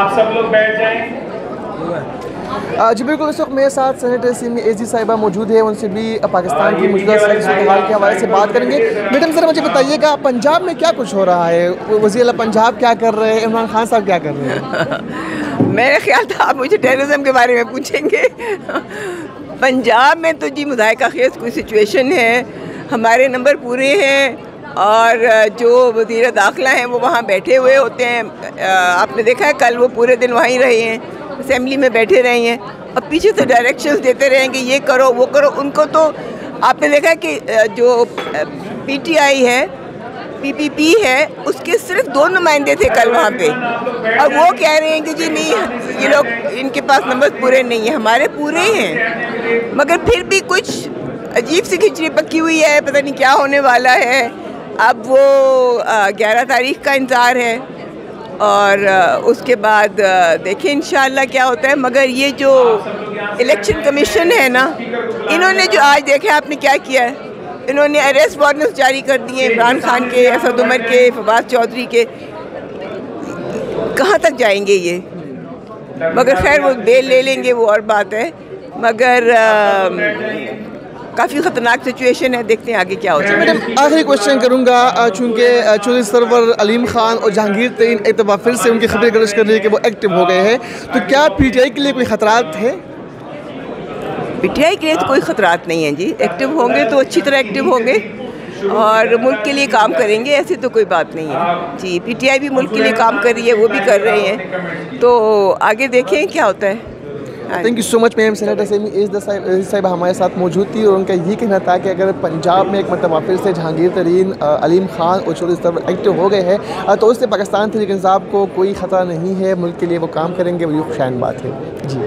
आप सब लोग बैठ जाएं। जी बिल्कुल, इस वक्त मेरे साथ सेनेटर सिंह एजी साहिबा मौजूद है। उनसे भी पाकिस्तान की मौजूदा सूरत हाल के हवाले से बात करेंगे। मैडम ज़रा मुझे बताइएगा, पंजाब में क्या कुछ हो रहा है? वज़ीर आला पंजाब क्या कर रहे हैं? इमरान खान साहब क्या कर रहे हैं? मेरा ख्याल था आप मुझे टेररिज्म के बारे में पूछेंगे। पंजाब में तो जी मुज़ाहिका खेज़ कोई सिचुएशन है, हमारे नंबर पूरे हैं और जो वज़ीर दाखिला हैं वो वहाँ बैठे हुए होते हैं। आपने देखा है कल वो पूरे दिन वहीं रहे हैं, असेंबली में बैठे रहे हैं और पीछे से डायरेक्शंस देते रहेंगे ये करो वो करो। उनको तो आपने देखा है कि जो पीटीआई है, पीपीपी है, उसके सिर्फ 2 नुमाइंदे थे कल वहाँ पे और वो कह रहे हैं कि जी नहीं ये लोग इनके पास नंबर पूरे नहीं है, हमारे पूरे हैं। मगर फिर भी कुछ अजीब सी खिचड़ी पकी हुई है, पता नहीं क्या होने वाला है। अब वो 11 तारीख का इंतज़ार है और उसके बाद देखें इंशाअल्लाह क्या होता है। मगर ये जो इलेक्शन कमीशन है ना, इन्होंने जो आज देखा आपने क्या किया है, इन्होंने अरेस्ट वारंट्स जारी कर दिए इमरान खान के, असद उमर के, फवाद चौधरी के। कहाँ तक जाएंगे ये? मगर खैर वो बेल ले लेंगे वो और बात है। मगर काफ़ी ख़तरनाक सिचुएशन है, देखते हैं आगे क्या होता है। मैडम आखिरी क्वेश्चन करूँगा, चूँकि चौधरी सरवर अलीम खान और जहांगीर तरीन एक दफ़ा फिर से उनकी खबरें गर्ज कर रही है कि वो एक्टिव हो गए हैं, तो क्या पीटीआई के लिए कोई ख़तरात है? पीटीआई के लिए तो कोई ख़तरात नहीं है जी। एक्टिव होंगे तो अच्छी तरह एक्टिव होंगे और मुल्क के लिए काम करेंगे, ऐसी तो कोई बात नहीं है जी। पीटीआई भी मुल्क के लिए काम कर रही है, वो भी कर रहे हैं, तो आगे देखें क्या होता है। Thank you so much ma'am. Senator साहिबा हमारे साहब मौजूद थी और उनका ये कहना था कि अगर पंजाब में एक मरतबा फिर से जहांगीर तरीन, अलीम खान और चौधरी सरवर एक्टिव हो गए हैं तो उससे पाकिस्तान तहरीक इंसाफ को कोई ख़तरा नहीं है, मुल्क के लिए वो काम करेंगे, वो खुशाइन बात है जी।